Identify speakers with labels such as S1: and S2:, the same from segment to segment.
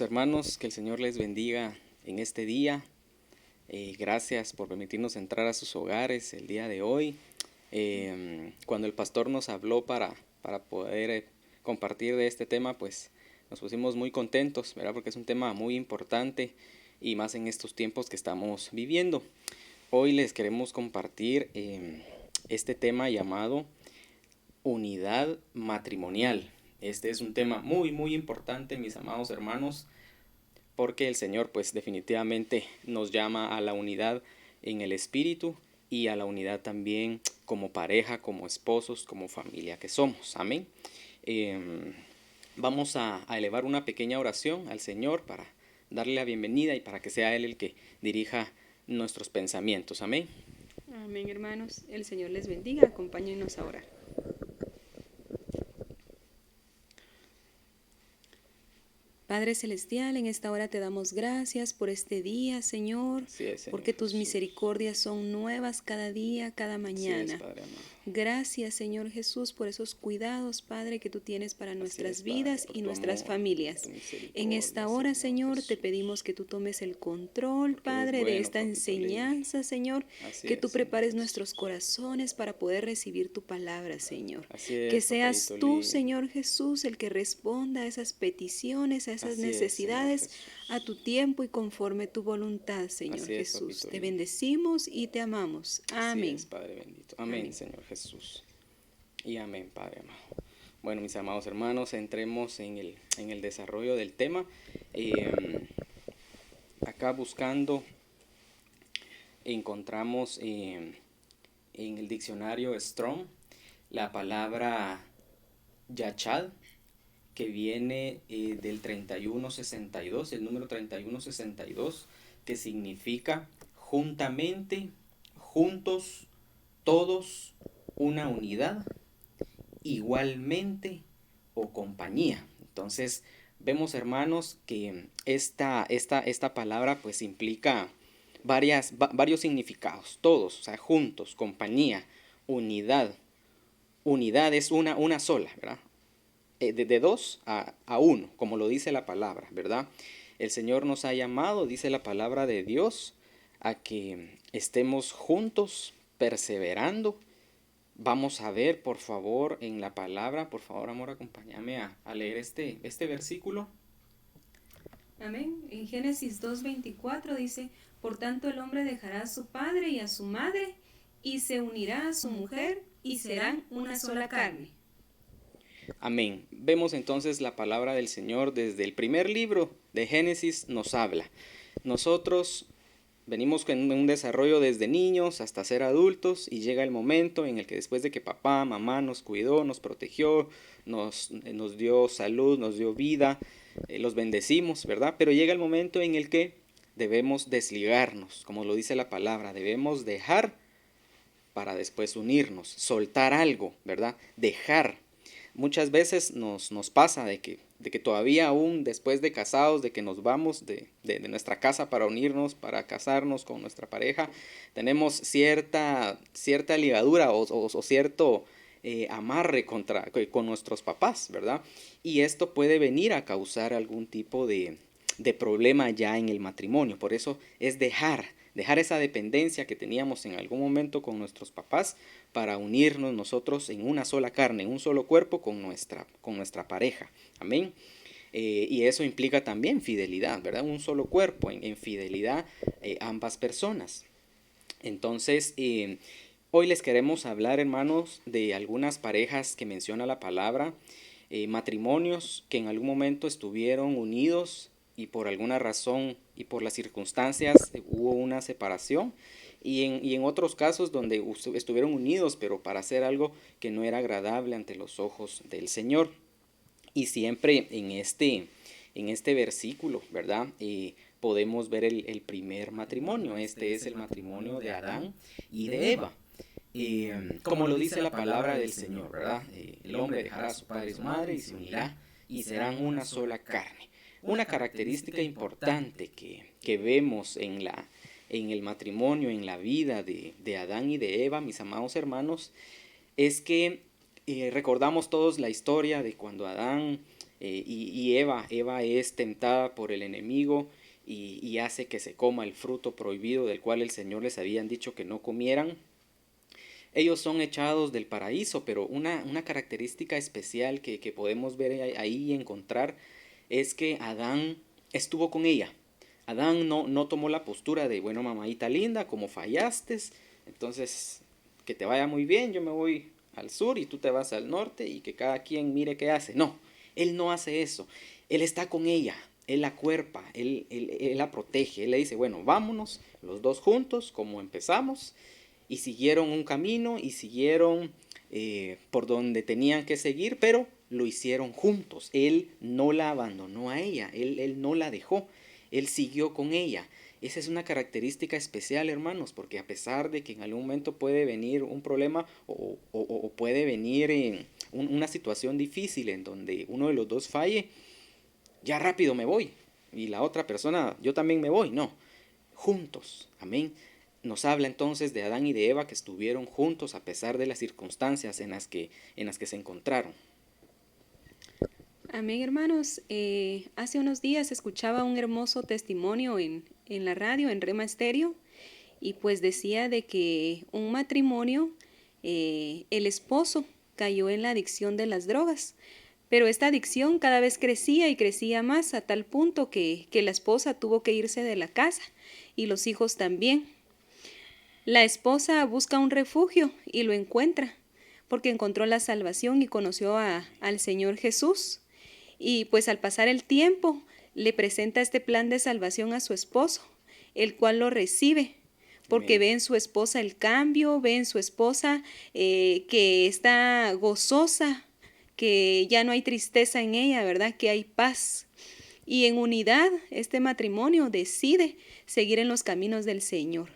S1: Amados hermanos, que el Señor les bendiga en este día. Gracias por permitirnos entrar a sus hogares el día de hoy. Cuando el pastor nos habló para poder compartir de este tema, pues nos pusimos muy contentos, ¿verdad? Porque es un tema muy importante y más en estos tiempos que estamos viviendo. Hoy les queremos compartir este tema llamado unidad matrimonial. Este es un tema muy importante, mis amados hermanos, porque el Señor pues definitivamente nos llama a la unidad en el espíritu y a la unidad también como pareja, como esposos, como familia que somos. Amén. Vamos a elevar una pequeña oración al Señor para darle la bienvenida y para que sea Él el que dirija nuestros pensamientos. Amén.
S2: Amén, hermanos. El Señor les bendiga. Acompáñenos a orar. Padre Celestial, en esta hora te damos gracias por este día, Señor,
S1: Así es, Señor
S2: porque tus
S1: Jesús.
S2: misericordias son nuevas cada día, cada
S1: Así es,
S2: mañana.
S1: Padre amado.
S2: Gracias, Señor Jesús, por esos cuidados, Padre, que tú tienes para nuestras
S1: es, Padre,
S2: vidas
S1: por
S2: y
S1: tu
S2: nuestras
S1: amor,
S2: familias.
S1: tu misericordia,
S2: En esta hora, Señor, te
S1: Jesús.
S2: pedimos que tú tomes el control,
S1: Porque eres
S2: Padre, de
S1: bueno,
S2: esta
S1: papito lindo.
S2: enseñanza, Señor,
S1: Así
S2: que
S1: es,
S2: tú
S1: Señor
S2: prepares
S1: Jesús.
S2: nuestros corazones para poder recibir tu palabra, Señor.
S1: Así
S2: Que
S1: es,
S2: seas
S1: papito
S2: tú,
S1: lindo.
S2: Señor Jesús, el que responda a esas peticiones, a esas
S1: Así es, Señor
S2: necesidades,
S1: Jesús.
S2: a tu tiempo y conforme tu voluntad, Señor
S1: Así es,
S2: Jesús.
S1: papito
S2: Te
S1: lindo.
S2: bendecimos y te amamos.
S1: Así
S2: Amén.
S1: es, Padre bendito. Amén,
S2: Amén.
S1: Señor Jesús. Y amén, Padre amado. Bueno, mis amados hermanos, entremos en el desarrollo del tema. Acá buscando, encontramos en el diccionario Strong la palabra yachad, que viene del 3162, el número 3162, que significa juntamente, juntos, todos, una unidad, igualmente o compañía. Entonces vemos, hermanos, que esta palabra pues implica varios significados, todos, o sea, juntos, compañía, unidad. Unidad es una sola, ¿verdad? De dos a uno, como lo dice la palabra, ¿verdad? El Señor nos ha llamado, dice la palabra de Dios, a que estemos juntos, perseverando. Vamos a ver, por favor, en la palabra, por favor, amor, acompáñame a leer este versículo.
S2: Amén. En Génesis 2:24 dice, por tanto el hombre dejará a su padre y a su madre y se unirá a su mujer y serán una sola carne.
S1: Amén. Vemos entonces la palabra del Señor desde el primer libro de Génesis nos habla. Nosotros venimos con un desarrollo desde niños hasta ser adultos y llega el momento en el que después de que papá, mamá nos cuidó, nos protegió, nos dio salud, nos dio vida, los bendecimos, ¿verdad? Pero llega el momento en el que debemos desligarnos, como lo dice la palabra, debemos dejar para después unirnos, soltar algo, ¿verdad? Dejar. Muchas veces nos pasa de que todavía aún después de casados, de que nos vamos de nuestra casa para unirnos, para casarnos con nuestra pareja, tenemos cierta ligadura o cierto amarre con nuestros papás, ¿verdad? Y esto puede venir a causar algún tipo de problema ya en el matrimonio. Por eso es dejar esa dependencia que teníamos en algún momento con nuestros papás para unirnos nosotros en una sola carne, en un solo cuerpo con nuestra pareja. Amén. Y eso implica también fidelidad, ¿verdad? Un solo cuerpo, en fidelidad ambas personas. Entonces, hoy les queremos hablar, hermanos, de algunas parejas que menciona la palabra, matrimonios que en algún momento estuvieron unidos y por alguna razón y por las circunstancias hubo una separación, y en otros casos donde estuvieron unidos pero para hacer algo que no era agradable ante los ojos del Señor. Y siempre en este versículo, ¿verdad? Podemos ver el primer matrimonio. Este es el matrimonio de Adán y de Eva. Como lo dice la palabra del Señor, ¿verdad? El hombre dejará a su padre y su madre y se unirá y serán una sola carne. Una característica importante que vemos en el matrimonio, en la vida de Adán y de Eva, mis amados hermanos, es que recordamos todos la historia de cuando Adán y Eva es tentada por el enemigo y hace que se coma el fruto prohibido del cual el Señor les habían dicho que no comieran. Ellos son echados del paraíso, pero una característica especial que podemos ver ahí y encontrar es que Adán estuvo con ella. Adán no tomó la postura de, bueno, mamadita linda, como fallaste, entonces que te vaya muy bien, yo me voy al sur y tú te vas al norte y que cada quien mire qué hace. No, él no hace eso. Él está con ella, él la cuerpa, él la protege. Él le dice, bueno, vámonos los dos juntos como empezamos. Y siguieron un camino y siguieron por donde tenían que seguir, pero lo hicieron juntos. Él no la abandonó a ella, él no la dejó, él siguió con ella. Esa es una característica especial, hermanos, porque a pesar de que en algún momento puede venir un problema o puede venir una situación difícil en donde uno de los dos falle, ya rápido me voy y la otra persona, yo también me voy. No, juntos, amén. Nos habla entonces de Adán y de Eva que estuvieron juntos a pesar de las circunstancias en las que se encontraron.
S2: Amén, hermanos. Hace unos días escuchaba un hermoso testimonio en la radio, en Rema Estéreo, y pues decía de que un matrimonio, el esposo cayó en la adicción de las drogas, pero esta adicción cada vez crecía y crecía más a tal punto que la esposa tuvo que irse de la casa y los hijos también. La esposa busca un refugio y lo encuentra, porque encontró la salvación y conoció al Señor Jesús. Y pues al pasar el tiempo, le presenta este plan de salvación a su esposo, el cual lo recibe, porque ve en su esposa el cambio, ve en su esposa que está gozosa, que ya no hay tristeza en ella, ¿verdad? Que hay paz. Y en unidad, este matrimonio decide seguir en los caminos del Señor.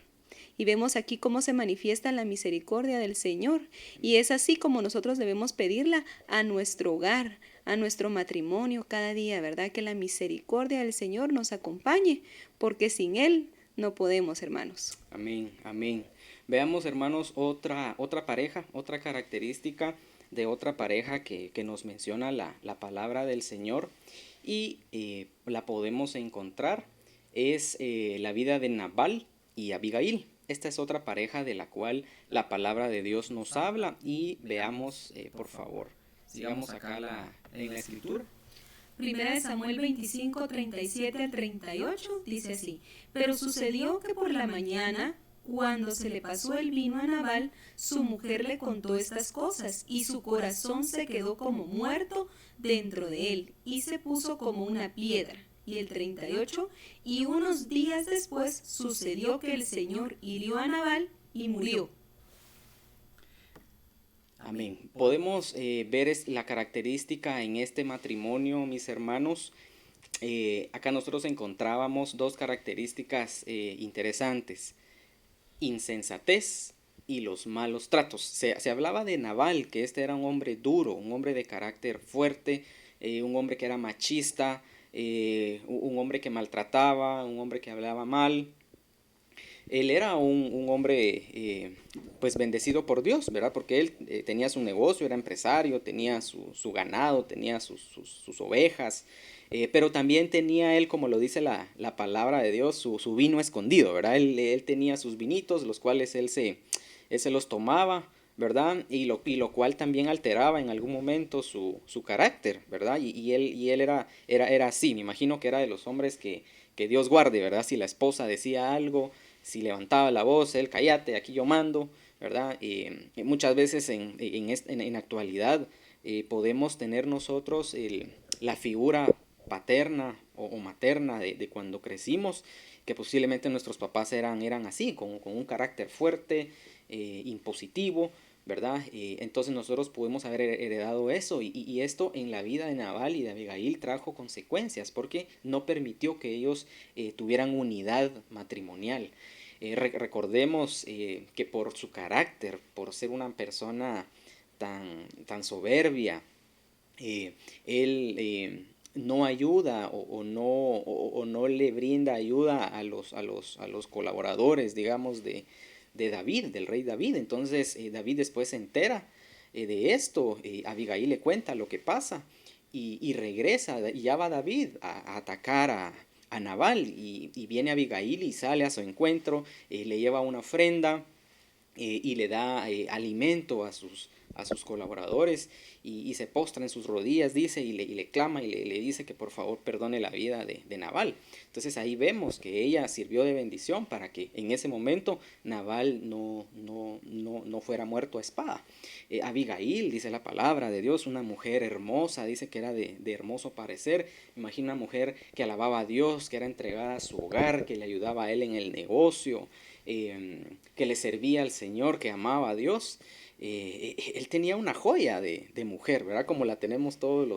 S2: Y vemos aquí cómo se manifiesta la misericordia del Señor. Y es así como nosotros debemos pedirla a nuestro hogar, a nuestro matrimonio cada día, ¿verdad? Que la misericordia del Señor nos acompañe, porque sin Él no podemos, hermanos.
S1: Amén, amén. Veamos, hermanos, otra pareja, otra característica de otra pareja que nos menciona la palabra del Señor y la podemos encontrar. Es la vida de Nabal y Abigail. Esta es otra pareja de la cual la palabra de Dios nos habla y veamos, por favor, sigamos acá en la escritura.
S2: Primera de Samuel 25, 37 al 38 dice así: Pero sucedió que por la mañana, cuando se le pasó el vino a Nabal, su mujer le contó estas cosas, y su corazón se quedó como muerto dentro de él, y se puso como una piedra. Y el 38, y unos días después sucedió que el Señor hirió a Nabal y murió.
S1: Amén. Podemos ver la característica en este matrimonio, mis hermanos. Acá nosotros encontrábamos dos características interesantes: insensatez y los malos tratos. Se hablaba de Nabal, que este era un hombre duro, un hombre de carácter fuerte, un hombre que era machista, un hombre que maltrataba, un hombre que hablaba mal. Él era un hombre pues bendecido por Dios, ¿verdad? Porque él tenía su negocio, era empresario, tenía su ganado, tenía sus ovejas, pero también tenía él, como lo dice la palabra de Dios, su vino escondido, ¿verdad? Él tenía sus vinitos, los cuales él se los tomaba, ¿verdad? Y lo cual también alteraba en algún momento su carácter, ¿verdad? Y él era así. Me imagino que era de los hombres que Dios guarde, ¿verdad? Si la esposa decía algo, si levantaba la voz, él, cállate, aquí yo mando, ¿verdad? Muchas veces en actualidad podemos tener nosotros la figura paterna o materna de cuando crecimos, que posiblemente nuestros papás eran así, con un carácter fuerte, impositivo, ¿verdad? Entonces nosotros podemos haber heredado eso y esto en la vida de Nabal y de Abigail trajo consecuencias porque no permitió que ellos tuvieran unidad matrimonial. Recordemos que por su carácter, por ser una persona tan soberbia, él no ayuda o no le brinda ayuda a los colaboradores, digamos, de David, del rey David. Entonces David después se entera de esto, Abigail le cuenta lo que pasa y regresa, y ya va David a atacar a Nabal, y viene Abigail y sale a su encuentro, le lleva una ofrenda, y le da alimento a sus colaboradores, y se postra en sus rodillas, dice, y le clama y le dice que por favor perdone la vida de Nabal. Entonces ahí vemos que ella sirvió de bendición para que en ese momento Nabal no fuera muerto a espada. Abigail, dice la palabra de Dios, una mujer hermosa, dice que era de hermoso parecer. Imagina una mujer que alababa a Dios, que era entregada a su hogar, que le ayudaba a él en el negocio, que le servía al Señor, que amaba a Dios. Él tenía una joya de mujer, ¿verdad? Como la tenemos todos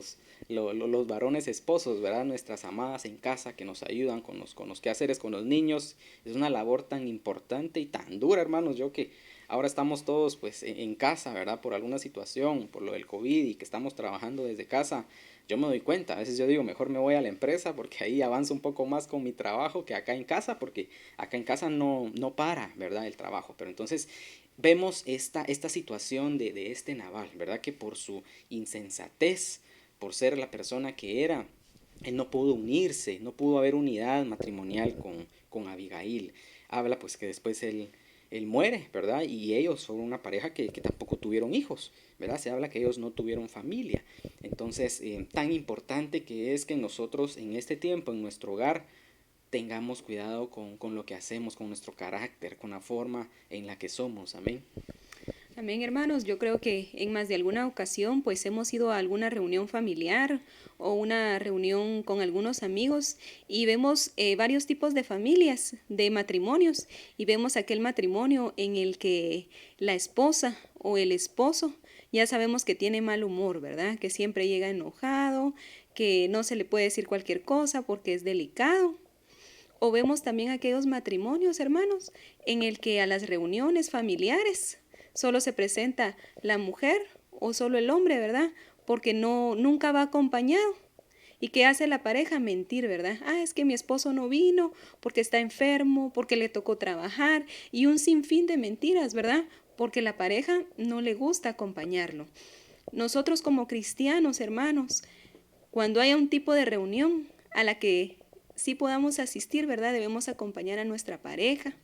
S1: los varones esposos, ¿verdad? Nuestras amadas en casa que nos ayudan con los quehaceres, con los niños. Es una labor tan importante y tan dura, hermanos. Yo que ahora estamos todos pues en casa, ¿verdad? Por alguna situación, por lo del COVID y que estamos trabajando desde casa. Yo me doy cuenta, a veces yo digo, mejor me voy a la empresa porque ahí avanzo un poco más con mi trabajo que acá en casa, porque acá en casa no para, ¿verdad? El trabajo. Pero entonces vemos esta situación de este Nabal, ¿verdad? Que por su insensatez, por ser la persona que era, él no pudo unirse, no pudo haber unidad matrimonial con Abigail. Habla pues que después él muere, ¿verdad? Y ellos fueron una pareja que tampoco tuvieron hijos, ¿verdad? Se habla que ellos no tuvieron familia. Entonces, tan importante que es que nosotros en este tiempo, en nuestro hogar, tengamos cuidado con lo que hacemos, con nuestro carácter, con la forma en la que somos. Amén.
S2: Amén, hermanos. Yo creo que en más de alguna ocasión pues hemos ido a alguna reunión familiar o una reunión con algunos amigos y vemos varios tipos de familias, de matrimonios, y vemos aquel matrimonio en el que la esposa o el esposo ya sabemos que tiene mal humor, ¿verdad? Que siempre llega enojado, que no se le puede decir cualquier cosa porque es delicado. O vemos también aquellos matrimonios, hermanos, en el que a las reuniones familiares solo se presenta la mujer o solo el hombre, ¿verdad? Porque nunca va acompañado. ¿Y qué hace la pareja? Mentir, ¿verdad? Ah, es que mi esposo no vino porque está enfermo, porque le tocó trabajar, y un sinfín de mentiras, ¿verdad? Porque la pareja no le gusta acompañarlo. Nosotros como cristianos, hermanos, cuando haya un tipo de reunión a la que sí podamos asistir, ¿verdad? Debemos acompañar a nuestra pareja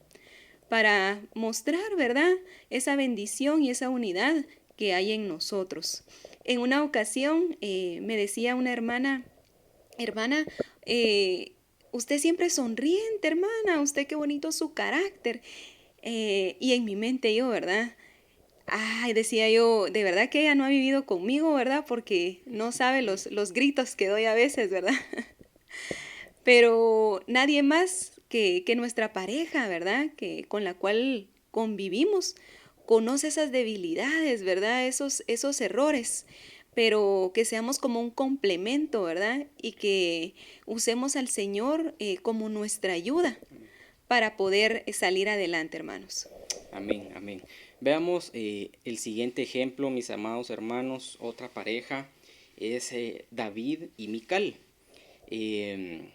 S2: para mostrar, ¿verdad? Esa bendición y esa unidad que hay en nosotros. En una ocasión me decía una hermana, usted siempre sonriente, hermana, usted qué bonito su carácter. Y en mi mente yo, ¿verdad? Ay, decía yo, de verdad que ella no ha vivido conmigo, ¿verdad? Porque no sabe los gritos que doy a veces, ¿verdad? Pero nadie más que nuestra pareja, ¿verdad? Que con la cual convivimos, conoce esas debilidades, ¿verdad? Esos errores, pero que seamos como un complemento, ¿verdad? Y que usemos al Señor como nuestra ayuda para poder salir adelante, hermanos.
S1: Amén, amén. Veamos el siguiente ejemplo, mis amados hermanos. Otra pareja es David y Mical. Eh,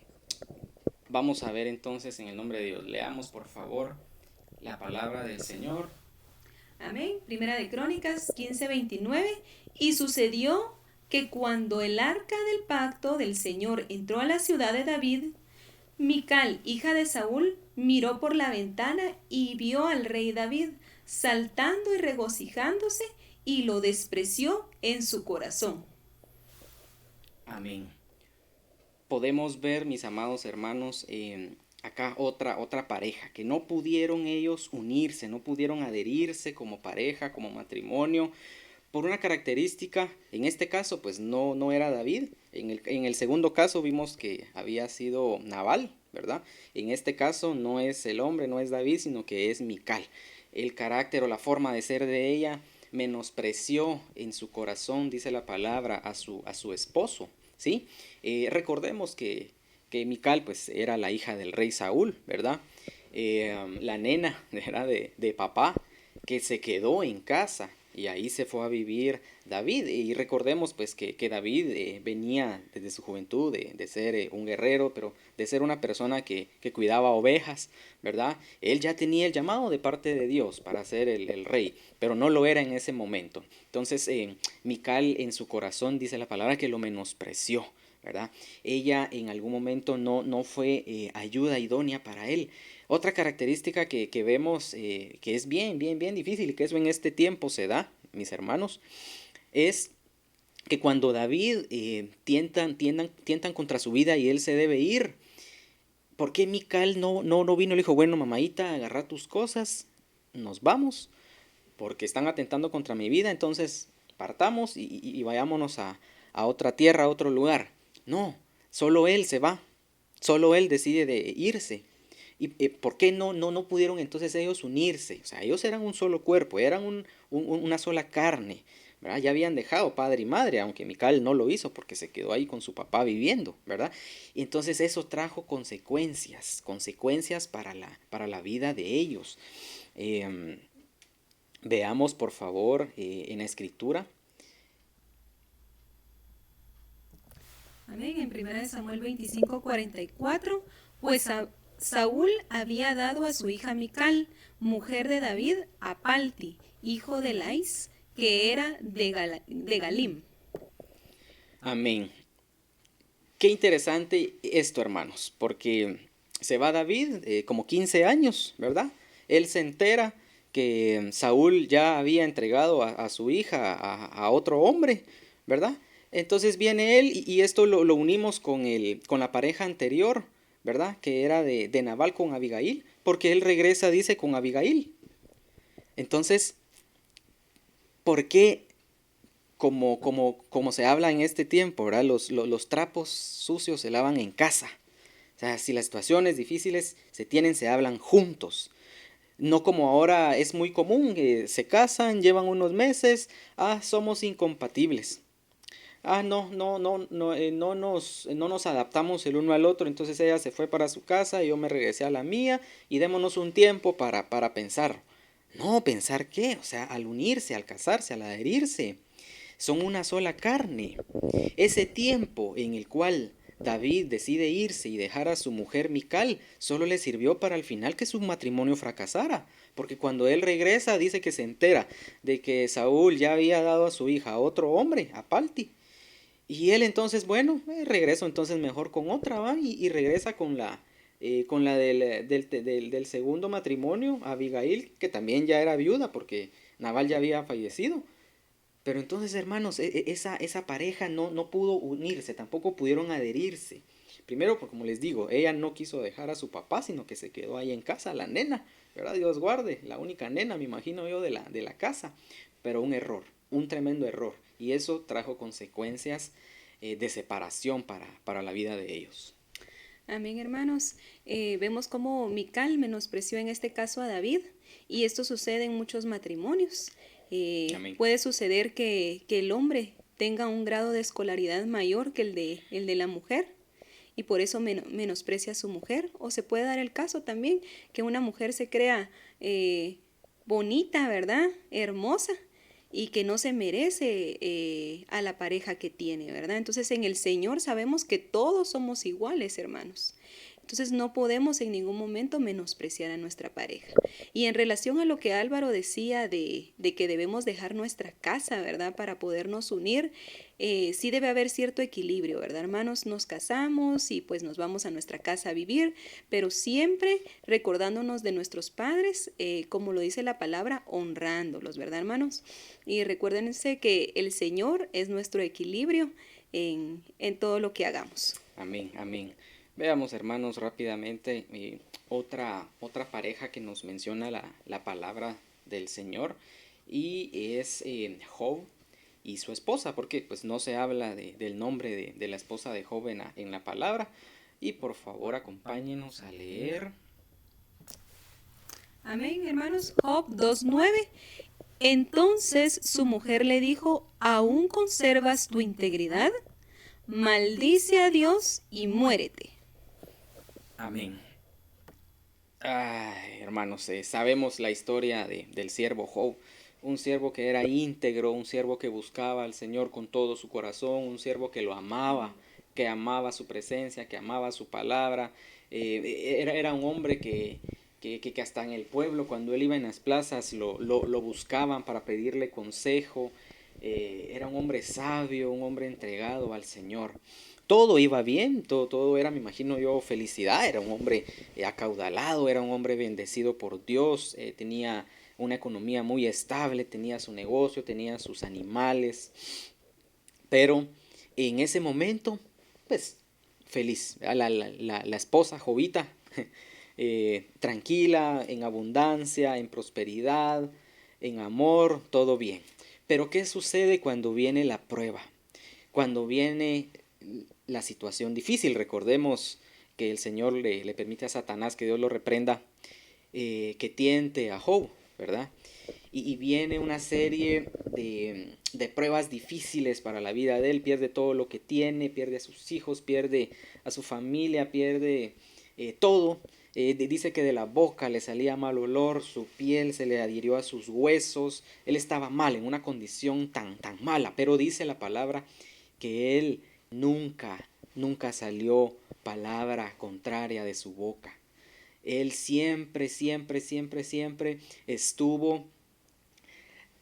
S1: Vamos a ver entonces en el nombre de Dios. Leamos por favor la palabra del Señor.
S2: Amén. Primera de Crónicas 15:29. Y sucedió que cuando el arca del pacto del Señor entró a la ciudad de David, Mical, hija de Saúl, miró por la ventana y vio al rey David saltando y regocijándose, y lo despreció en su corazón.
S1: Amén. Podemos ver, mis amados hermanos, acá otra pareja, que no pudieron ellos unirse, no pudieron adherirse como pareja, como matrimonio, por una característica. En este caso pues no era David. En el segundo caso vimos que había sido Nabal, ¿verdad? En este caso no es el hombre, no es David, sino que es Mical. El carácter o la forma de ser de ella menospreció en su corazón, dice la palabra, a su esposo, ¿sí? Recordemos que Mical pues era la hija del rey Saúl, ¿verdad? La nena, ¿verdad? De papá, que se quedó en casa y ahí se fue a vivir David. Y recordemos pues que David venía desde su juventud de ser un guerrero, pero de ser una persona que cuidaba ovejas, ¿verdad? Él ya tenía el llamado de parte de Dios para ser el rey, pero no lo era en ese momento. Entonces Mical en su corazón dice la palabra que lo menospreció, ¿verdad? Ella en algún momento no fue ayuda idónea para él. Otra característica que vemos que es bien difícil y que eso en este tiempo se da, mis hermanos, es que cuando David tientan contra su vida y él se debe ir, ¿por qué Mical no vino? Le dijo, bueno, mamadita, agarra tus cosas, nos vamos, porque están atentando contra mi vida, entonces partamos y vayámonos a otra tierra, a otro lugar. No, solo él se va, solo él decide de irse. ¿Y por qué no pudieron entonces ellos unirse? O sea, ellos eran un solo cuerpo, eran una sola carne, ¿verdad? Ya habían dejado padre y madre, aunque Mical no lo hizo porque se quedó ahí con su papá viviendo, ¿verdad? Y entonces eso trajo consecuencias para la vida de ellos. Veamos por favor en la escritura.
S2: Amén. En 1 Samuel 25:44, pues Saúl había dado a su hija Mical, mujer de David, a Palti, hijo de Lais, que era de Galim.
S1: Amén. Qué interesante esto, hermanos, porque se va David como 15 años, ¿verdad? Él se entera que Saúl ya había entregado a su hija a otro hombre, ¿verdad? Entonces viene él y esto lo unimos con la pareja anterior, ¿verdad? Que era de Nabal con Abigail, porque él regresa, dice, con Abigail. Entonces, ¿por qué, como se habla en este tiempo, ¿verdad? Los trapos sucios se lavan en casa? O sea, si las situaciones difíciles se hablan juntos. No como ahora es muy común, que se casan, llevan unos meses, somos incompatibles. No nos adaptamos el uno al otro, entonces ella se fue para su casa y yo me regresé a la mía y démonos un tiempo para pensar. No, ¿pensar qué? O sea, al unirse, al casarse, al adherirse, son una sola carne. Ese tiempo en el cual David decide irse y dejar a su mujer Mical solo le sirvió para al final que su matrimonio fracasara, porque cuando él regresa dice que se entera de que Saúl ya había dado a su hija a otro hombre, a Palti. Y él entonces, bueno, regreso entonces mejor con otra, ¿va? Y regresa con la del segundo matrimonio, Abigail, que también ya era viuda porque Nabal ya había fallecido. Pero entonces, hermanos, esa pareja no pudo unirse, tampoco pudieron adherirse. Primero, porque como les digo, ella no quiso dejar a su papá, sino que se quedó ahí en casa, la nena, ¿verdad? Dios guarde, la única nena, me imagino yo, de la casa. Pero un error, un tremendo error. Y eso trajo consecuencias de separación para la vida de ellos.
S2: Amén, hermanos. Vemos cómo Mical menospreció en este caso a David, y esto sucede en muchos matrimonios. Puede suceder que el hombre tenga un grado de escolaridad mayor que el de la mujer, y por eso menosprecia a su mujer. O se puede dar el caso también que una mujer se crea bonita, ¿verdad? Hermosa, y que no se merece a la pareja que tiene, ¿verdad? Entonces en el Señor sabemos que todos somos iguales, hermanos. Entonces no podemos en ningún momento menospreciar a nuestra pareja. Y en relación a lo que Álvaro decía de que debemos dejar nuestra casa, ¿verdad? Para podernos unir, sí debe haber cierto equilibrio, ¿verdad, hermanos? Nos casamos y pues nos vamos a nuestra casa a vivir, pero siempre recordándonos de nuestros padres, como lo dice la palabra, honrándolos, ¿verdad, hermanos? Y recuérdense que el Señor es nuestro equilibrio en todo lo que hagamos.
S1: Amén, amén. Veamos, hermanos, rápidamente otra pareja que nos menciona la palabra del Señor, y es Job y su esposa, porque pues no se habla del nombre de la esposa de Job en la palabra. Y por favor acompáñenos a leer.
S2: Amén, hermanos. Job 2:9. Entonces su mujer le dijo: ¿aún conservas tu integridad? Maldice a Dios y muérete.
S1: Amén. Ay, hermanos, sabemos la historia del siervo Job, un siervo que era íntegro, un siervo que buscaba al Señor con todo su corazón, un siervo que lo amaba, que amaba su presencia, que amaba su palabra. Era un hombre que hasta en el pueblo, cuando él iba en las plazas, lo buscaban para pedirle consejo. Era un hombre sabio, un hombre entregado al Señor. Todo iba bien, todo era, me imagino yo, felicidad. Era un hombre acaudalado, era un hombre bendecido por Dios, tenía una economía muy estable, tenía su negocio, tenía sus animales, pero en ese momento, pues feliz. La esposa Jovita, tranquila, en abundancia, en prosperidad, en amor, todo bien. Pero ¿qué sucede cuando viene la prueba? Cuando viene la situación difícil. Recordemos que el Señor le permite a Satanás, que Dios lo reprenda, que tiente a Job, ¿verdad? Y viene una serie de pruebas difíciles para la vida de él. Pierde todo lo que tiene, pierde a sus hijos, pierde a su familia, pierde todo. Dice que de la boca le salía mal olor, su piel se le adhirió a sus huesos. Él estaba mal, en una condición tan mala, pero dice la palabra que él nunca salió palabra contraria de su boca. Él siempre estuvo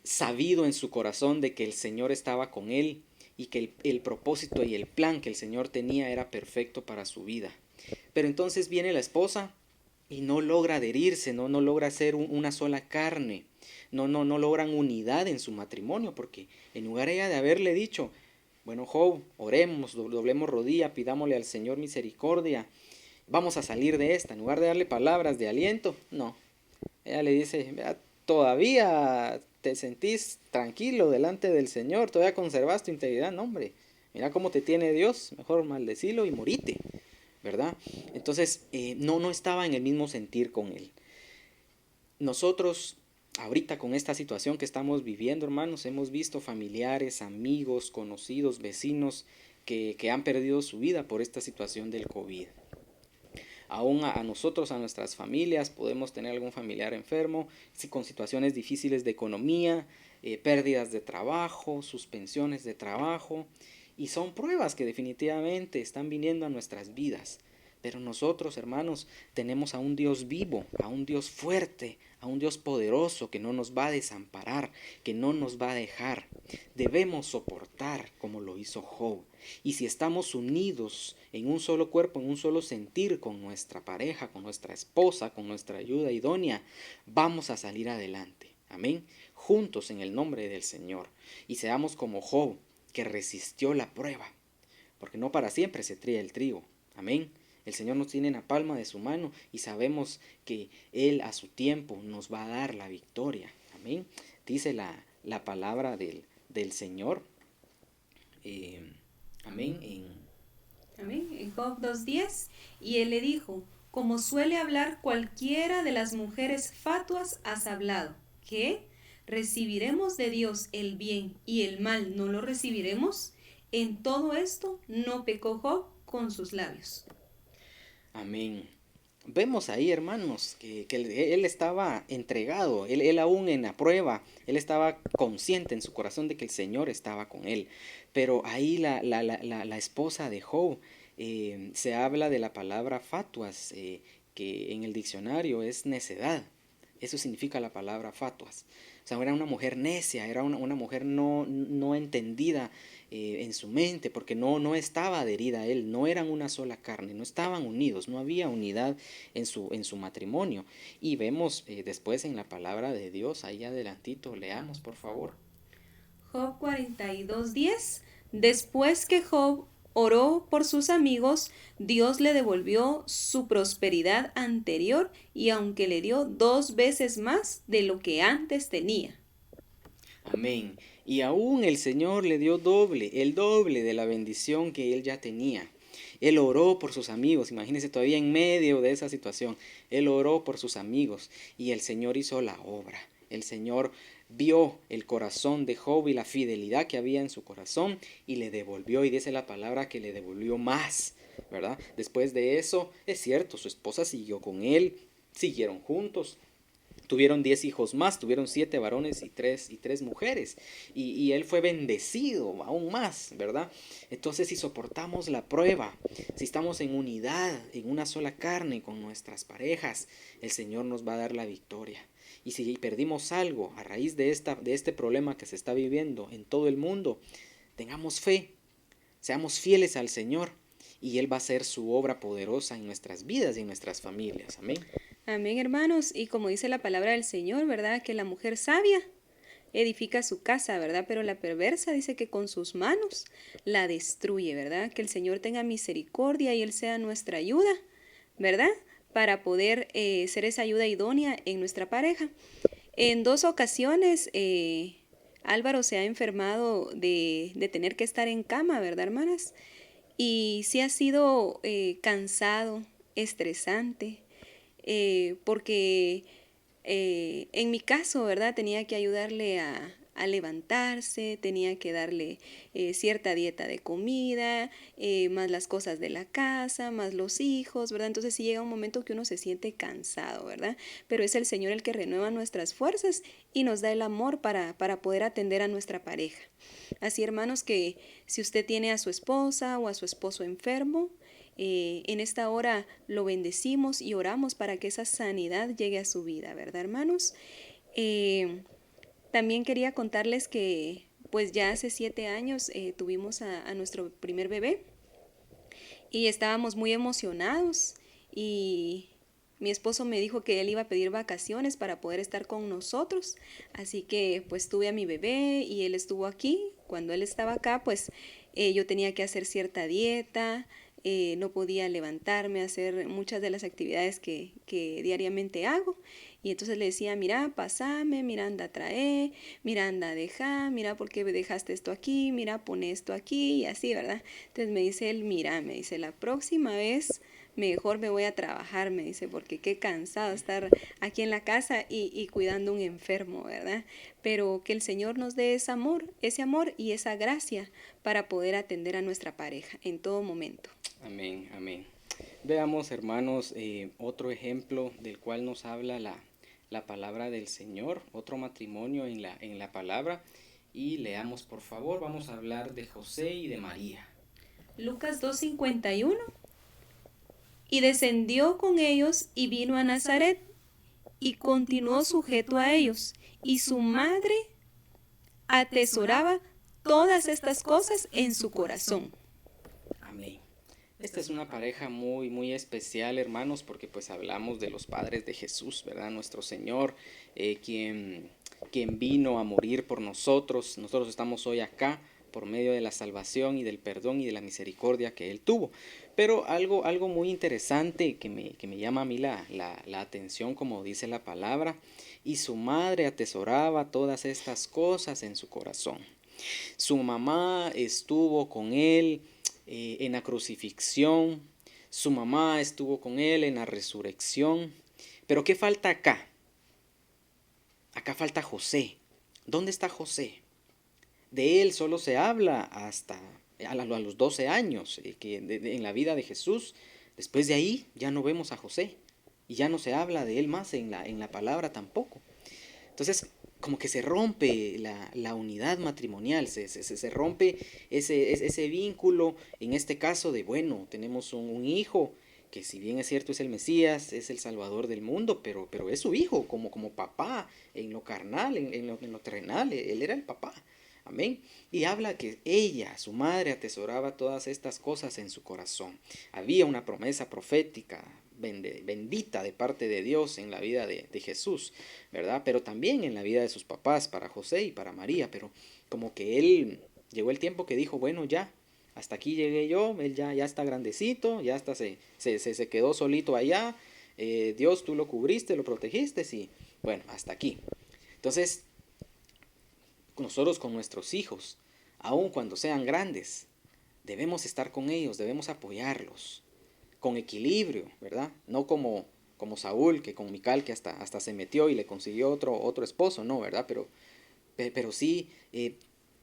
S1: sabido en su corazón de que el Señor estaba con él y que el propósito y el plan que el Señor tenía era perfecto para su vida. Pero entonces viene la esposa y no logra adherirse, no logra ser una sola carne, no logran unidad en su matrimonio, porque en lugar ella de haberle dicho, bueno, Job, oremos, doblemos rodilla, pidámosle al Señor misericordia, vamos a salir de esta, en lugar de darle palabras de aliento, no, ella le dice, todavía te sentís tranquilo delante del Señor, todavía conservas tu integridad, no hombre, mira cómo te tiene Dios, mejor maldecilo y morite, ¿verdad? Entonces, no estaba en el mismo sentir con él. Nosotros, ahorita con esta situación que estamos viviendo, hermanos, hemos visto familiares, amigos, conocidos, vecinos que han perdido su vida por esta situación del COVID. Aún a nosotros, a nuestras familias, podemos tener algún familiar enfermo, con situaciones difíciles de economía, pérdidas de trabajo, suspensiones de trabajo, y son pruebas que definitivamente están viniendo a nuestras vidas. Pero nosotros, hermanos, tenemos a un Dios vivo, a un Dios fuerte, a un Dios poderoso que no nos va a desamparar, que no nos va a dejar. Debemos soportar como lo hizo Job. Y si estamos unidos en un solo cuerpo, en un solo sentir con nuestra pareja, con nuestra esposa, con nuestra ayuda idónea, vamos a salir adelante. Amén. Juntos en el nombre del Señor. Y seamos como Job, que resistió la prueba. Porque no para siempre se trilla el trigo. Amén. El Señor nos tiene en la palma de su mano y sabemos que Él a su tiempo nos va a dar la victoria. Amén. Dice la palabra del Señor. Amén.
S2: Amén. En Job 2:10, y él le dijo, como suele hablar cualquiera de las mujeres fatuas, has hablado, ¿qué? ¿Recibiremos de Dios el bien y el mal no lo recibiremos? En todo esto no pecó Job con sus labios.
S1: Amén. Vemos ahí, hermanos, que él estaba entregado, él aún en la prueba, él estaba consciente en su corazón de que el Señor estaba con él. Pero ahí la esposa de Job, se habla de la palabra fatuas, que en el diccionario es necedad. Eso significa la palabra fatuas. O sea, era una mujer necia, era una mujer no entendida en su mente, porque no estaba adherida a él, no eran una sola carne, no estaban unidos, no había unidad en su matrimonio. Y vemos después en la palabra de Dios, ahí adelantito, leamos por favor.
S2: Job 42:10. Después que Job oró por sus amigos, Dios le devolvió su prosperidad anterior y aunque le dio 2 veces más de lo que antes tenía.
S1: Amén. Y aún el Señor le dio el doble de la bendición que él ya tenía. Él oró por sus amigos, imagínense todavía en medio de esa situación. Él oró por sus amigos y el Señor hizo la obra. El Señor vio el corazón de Job y la fidelidad que había en su corazón y le devolvió, y dice la palabra que le devolvió más, ¿verdad? Después de eso, es cierto, su esposa siguió con él, siguieron juntos, Tuvieron 10 hijos más, tuvieron 7 varones y tres mujeres. Y él fue bendecido aún más, ¿verdad? Entonces, si soportamos la prueba, si estamos en unidad, en una sola carne con nuestras parejas, el Señor nos va a dar la victoria. Y si perdimos algo a raíz de este problema que se está viviendo en todo el mundo, tengamos fe, seamos fieles al Señor y Él va a hacer su obra poderosa en nuestras vidas y en nuestras familias. Amén.
S2: Amén, hermanos. Y como dice la palabra del Señor, ¿verdad? Que la mujer sabia edifica su casa, ¿verdad? Pero la perversa dice que con sus manos la destruye, ¿verdad? Que el Señor tenga misericordia y Él sea nuestra ayuda, ¿verdad? Para poder ser esa ayuda idónea en nuestra pareja. En 2 ocasiones, Álvaro se ha enfermado de tener que estar en cama, ¿verdad, hermanas? Y sí ha sido cansado, estresante, porque en mi caso, ¿verdad? Tenía que ayudarle a levantarse, tenía que darle cierta dieta de comida, más las cosas de la casa, más los hijos, ¿verdad? Entonces sí llega un momento que uno se siente cansado, ¿verdad? Pero es el Señor el que renueva nuestras fuerzas y nos da el amor para poder atender a nuestra pareja. Así, hermanos, que si usted tiene a su esposa o a su esposo enfermo, en esta hora lo bendecimos y oramos para que esa sanidad llegue a su vida, ¿verdad, hermanos? También quería contarles que pues ya hace 7 años tuvimos a nuestro primer bebé y estábamos muy emocionados y mi esposo me dijo que él iba a pedir vacaciones para poder estar con nosotros, así que pues tuve a mi bebé y él estuvo aquí. Cuando él estaba acá, pues yo tenía que hacer cierta dieta, no podía levantarme, hacer muchas de las actividades que diariamente hago. Y entonces le decía, mira, pasame, mira, anda, trae, mira, anda, deja, mira, ¿por qué dejaste esto aquí? Mira, pone esto aquí y así, ¿verdad? Entonces me dice él, mira, me dice, la próxima vez mejor me voy a trabajar, me dice, porque qué cansado estar aquí en la casa y cuidando un enfermo, ¿verdad? Pero que el Señor nos dé ese amor y esa gracia para poder atender a nuestra pareja en todo momento.
S1: Amén, amén. Veamos, hermanos, otro ejemplo del cual nos habla la palabra del Señor, otro matrimonio en la palabra. Y leamos, por favor, vamos a hablar de José y de María.
S2: Lucas 2:51. Y descendió con ellos y vino a Nazaret y continuó sujeto a ellos. Y su madre atesoraba todas estas cosas en su corazón.
S1: Amén. Esta es una pareja muy, muy especial, hermanos, porque pues hablamos de los padres de Jesús, ¿verdad? Nuestro Señor, quien vino a morir por nosotros. Nosotros estamos hoy acá por medio de la salvación y del perdón y de la misericordia que Él tuvo. Pero algo muy interesante que me llama a mí la atención, como dice la palabra, y su madre atesoraba todas estas cosas en su corazón. Su mamá estuvo con Él en la crucifixión, su mamá estuvo con Él en la resurrección. Pero ¿qué falta acá? Acá falta José. ¿Dónde está José? De él solo se habla hasta a los 12 años en la vida de Jesús. Después de ahí ya no vemos a José y ya no se habla de él más en la palabra tampoco. Entonces, como que se rompe la unidad matrimonial, se rompe ese vínculo, en este caso de, bueno, tenemos un hijo, que si bien es cierto es el Mesías, es el Salvador del mundo, pero es su hijo, como papá, en lo carnal, en lo terrenal, él era el papá. Amén. Y habla que ella, su madre, atesoraba todas estas cosas en su corazón. Había una promesa profética bendita de parte de Dios en la vida de Jesús, ¿verdad? Pero también en la vida de sus papás, para José y para María. Pero como que él llegó el tiempo que dijo, bueno, ya, hasta aquí llegué yo, él ya está grandecito, ya hasta se quedó solito allá. Dios, tú lo cubriste, lo protegiste, y bueno, hasta aquí. Entonces, nosotros con nuestros hijos, aun cuando sean grandes, debemos estar con ellos, debemos apoyarlos, con equilibrio, ¿verdad? No como Saúl, que con Mical, que hasta se metió y le consiguió otro esposo, no, ¿verdad? Pero sí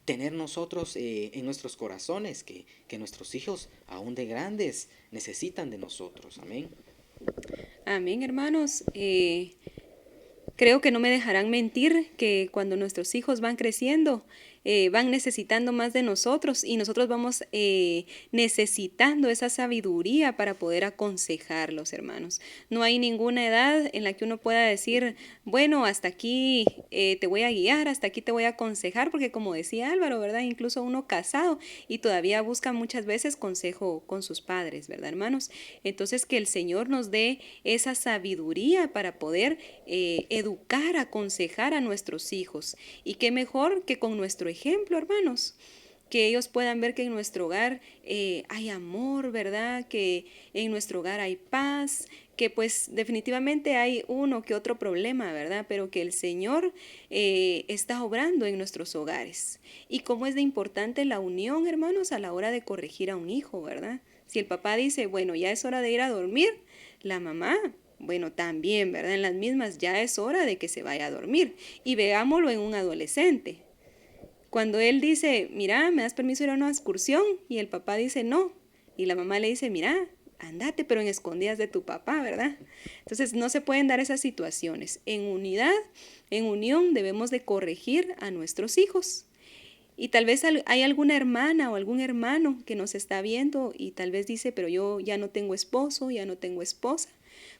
S1: tener nosotros en nuestros corazones que nuestros hijos, aún de grandes, necesitan de nosotros, amén.
S2: Amén, hermanos. Creo que no me dejarán mentir que cuando nuestros hijos van creciendo, van necesitando más de nosotros y nosotros vamos necesitando esa sabiduría para poder aconsejarlos, hermanos. No hay ninguna edad en la que uno pueda decir, bueno, hasta aquí te voy a guiar, hasta aquí te voy a aconsejar, porque como decía Álvaro, ¿verdad? Incluso uno casado y todavía busca muchas veces consejo con sus padres, ¿verdad, hermanos? Entonces, que el Señor nos dé esa sabiduría para poder educar, aconsejar a nuestros hijos. Y qué mejor que con nuestro ejemplo, hermanos, que ellos puedan ver que en nuestro hogar hay amor, ¿verdad? Que en nuestro hogar hay paz, que pues definitivamente hay uno que otro problema, ¿verdad? Pero que el Señor está obrando en nuestros hogares. Y cómo es de importante la unión, hermanos, a la hora de corregir a un hijo, ¿verdad? Si el papá dice, bueno, ya es hora de ir a dormir, la mamá, bueno, también, ¿verdad? En las mismas ya es hora de que se vaya a dormir. Y veámoslo en un adolescente. Cuando él dice, mira, ¿me das permiso de ir a una excursión? Y el papá dice, no. Y la mamá le dice, mira, andate, pero en escondidas de tu papá, ¿verdad? Entonces no se pueden dar esas situaciones. En unidad, en unión, debemos de corregir a nuestros hijos. Y tal vez hay alguna hermana o algún hermano que nos está viendo y tal vez dice, pero yo ya no tengo esposo, ya no tengo esposa.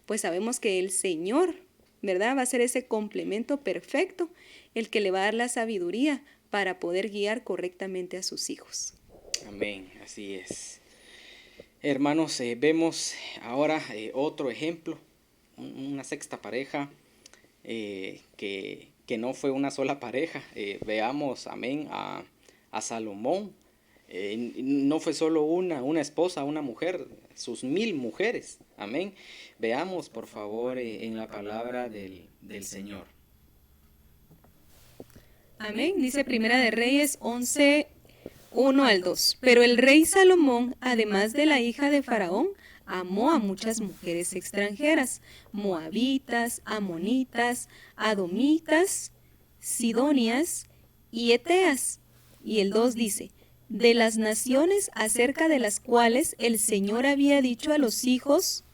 S2: Pues sabemos que el Señor, ¿verdad? Va a ser ese complemento perfecto, el que le va a dar la sabiduría para poder guiar correctamente a sus hijos.
S1: Amén, así es. Hermanos, vemos ahora otro ejemplo, una sexta pareja que no fue una sola pareja. Veamos, amén, a Salomón. No fue solo una esposa, una mujer, sus 1000 mujeres. Amén. Veamos, por favor, en la palabra del Señor.
S2: Amén. Dice Primera de Reyes 11, 1 al 2. Pero el rey Salomón, además de la hija de Faraón, amó a muchas mujeres extranjeras, moabitas, amonitas, adomitas, sidonias y eteas. Y el 2 dice, de las naciones acerca de las cuales el Señor había dicho a los hijos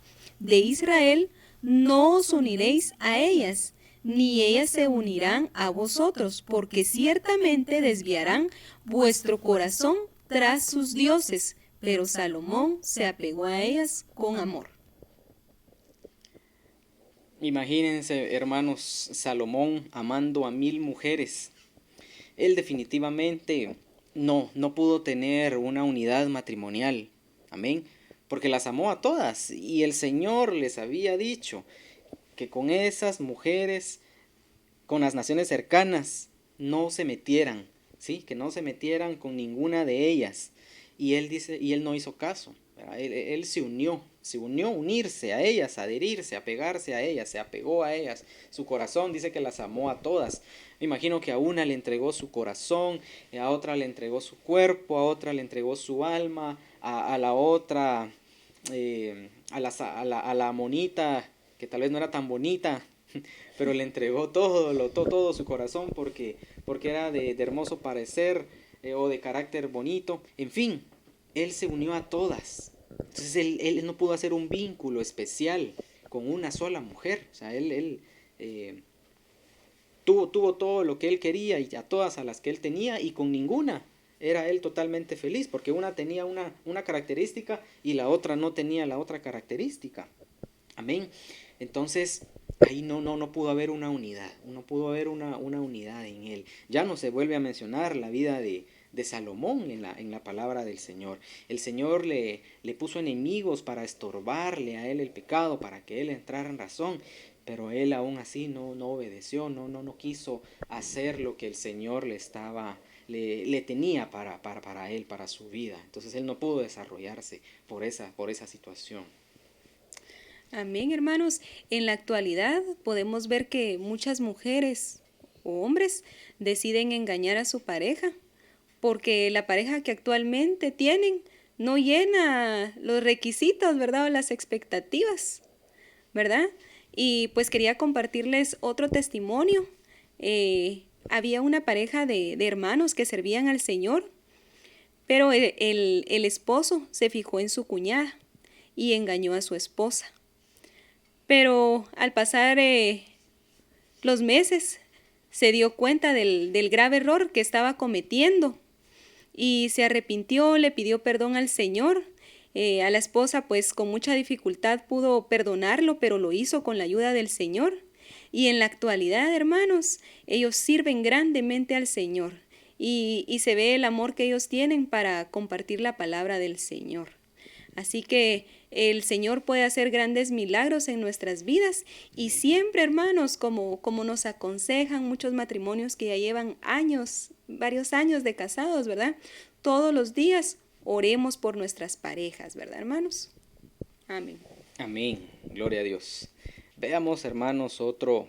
S2: de Israel, no os uniréis a ellas, ni ellas se unirán a vosotros, porque ciertamente desviarán vuestro corazón tras sus dioses. Pero Salomón se apegó a ellas con amor.
S1: Imagínense, hermanos, Salomón amando a 1000 mujeres. Él definitivamente no pudo tener una unidad matrimonial. Amén. Porque las amó a todas. Y el Señor les había dicho que con esas mujeres, con las naciones cercanas, no se metieran, ¿sí? Que no se metieran con ninguna de ellas. Y él no hizo caso. Él se unió, unirse a ellas, adherirse, apegarse a ellas, se apegó a ellas. Su corazón dice que las amó a todas. Me imagino que a una le entregó su corazón, a otra le entregó su cuerpo, a otra le entregó su alma, a la otra, a la monita, que tal vez no era tan bonita, pero le entregó todo su corazón porque era de hermoso parecer o de carácter bonito. En fin, él se unió a todas. Entonces él no pudo hacer un vínculo especial con una sola mujer. O sea, él tuvo todo lo que él quería y a todas a las que él tenía, y con ninguna era él totalmente feliz, porque una tenía una característica y la otra no tenía la otra característica. Amén. Entonces ahí no pudo haber una unidad, no pudo haber una unidad en él. Ya no se vuelve a mencionar la vida de Salomón en la palabra del Señor. El Señor le puso enemigos para estorbarle a él el pecado, para que él entrara en razón, pero él aún así no obedeció, no quiso hacer lo que el Señor le tenía para él, para su vida. Entonces él no pudo desarrollarse por esa situación.
S2: Amén, hermanos. En la actualidad podemos ver que muchas mujeres o hombres deciden engañar a su pareja porque la pareja que actualmente tienen no llena los requisitos, ¿verdad? O las expectativas, ¿verdad? Y pues quería compartirles otro testimonio. Había una pareja de hermanos que servían al Señor, pero el esposo se fijó en su cuñada y engañó a su esposa. Pero al pasar los meses se dio cuenta del grave error que estaba cometiendo y se arrepintió, le pidió perdón al Señor. A la esposa, pues con mucha dificultad pudo perdonarlo, pero lo hizo con la ayuda del Señor. Y en la actualidad, hermanos, ellos sirven grandemente al Señor y se ve el amor que ellos tienen para compartir la palabra del Señor. Así que el Señor puede hacer grandes milagros en nuestras vidas y siempre, hermanos, como nos aconsejan muchos matrimonios que ya llevan años, varios años de casados, ¿verdad? Todos los días oremos por nuestras parejas, ¿verdad, hermanos? Amén.
S1: Amén, gloria a Dios. Veamos, hermanos, otro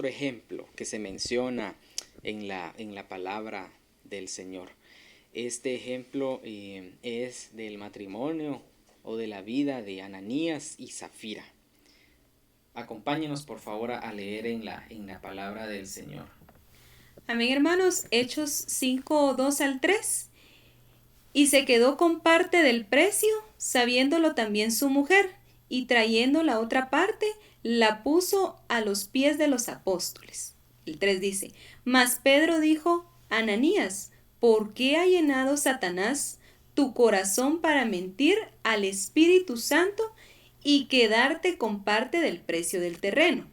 S1: ejemplo que se menciona en la palabra del Señor. Este ejemplo es del matrimonio o de la vida de Ananías y Zafira. Acompáñenos, por favor, a leer en la palabra del Señor.
S2: Amén, hermanos. Hechos 5, 2 al 3. Y se quedó con parte del precio, sabiéndolo también su mujer, y trayendo la otra parte, la puso a los pies de los apóstoles. El 3 dice, mas Pedro dijo, Ananías, ¿por qué ha llenado Satanás tu corazón para mentir al Espíritu Santo y quedarte con parte del precio del terreno?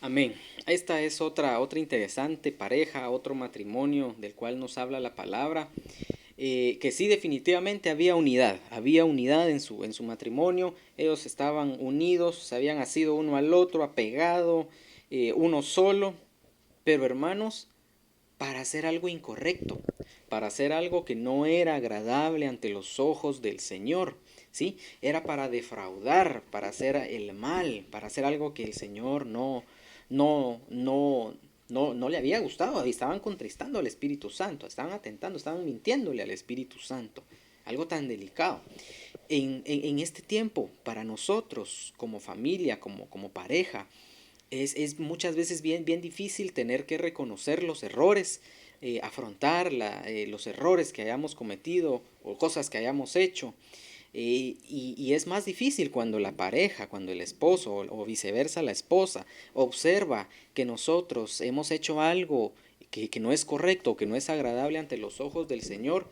S1: Amén. Esta es otra interesante pareja, otro matrimonio del cual nos habla la palabra, que sí, definitivamente había unidad en su matrimonio. Ellos estaban unidos, se habían nacido uno al otro, apegado, uno solo, pero hermanos, para hacer algo incorrecto, para hacer algo que no era agradable ante los ojos del Señor, ¿sí? Era para defraudar, para hacer el mal, para hacer algo que el Señor no le había gustado. Estaban contristando al Espíritu Santo, estaban atentando, estaban mintiéndole al Espíritu Santo. Algo tan delicado. En este tiempo, para nosotros, como familia, como pareja, es muchas veces bien difícil tener que reconocer los errores, afrontar los errores que hayamos cometido o cosas que hayamos hecho. Y es más difícil cuando la pareja, cuando el esposo o viceversa la esposa observa que nosotros hemos hecho algo que no es correcto, que no es agradable ante los ojos del Señor,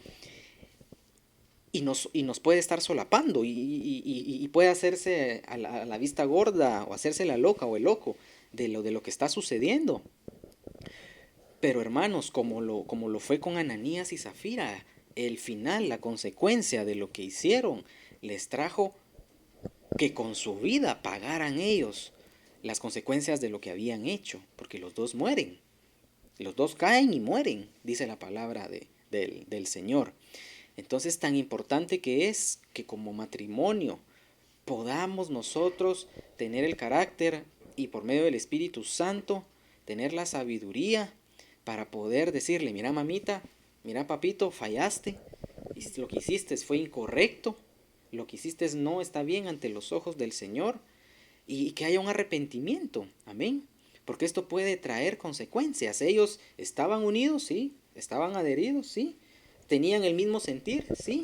S1: y nos puede estar solapando y puede hacerse a la vista gorda o hacerse la loca o el loco de lo que está sucediendo. Pero hermanos, como lo fue con Ananías y Zafira, el final, la consecuencia de lo que hicieron, les trajo que con su vida pagaran ellos las consecuencias de lo que habían hecho, porque los dos mueren, los dos caen y mueren, dice la palabra del Señor. Entonces, tan importante que es que como matrimonio podamos nosotros tener el carácter y por medio del Espíritu Santo tener la sabiduría para poder decirle, mira mamita, mira papito, fallaste, y lo que hiciste fue incorrecto, lo que hiciste no está bien ante los ojos del Señor, y que haya un arrepentimiento, amén, porque esto puede traer consecuencias. Ellos estaban unidos, sí, estaban adheridos, sí, tenían el mismo sentir, sí,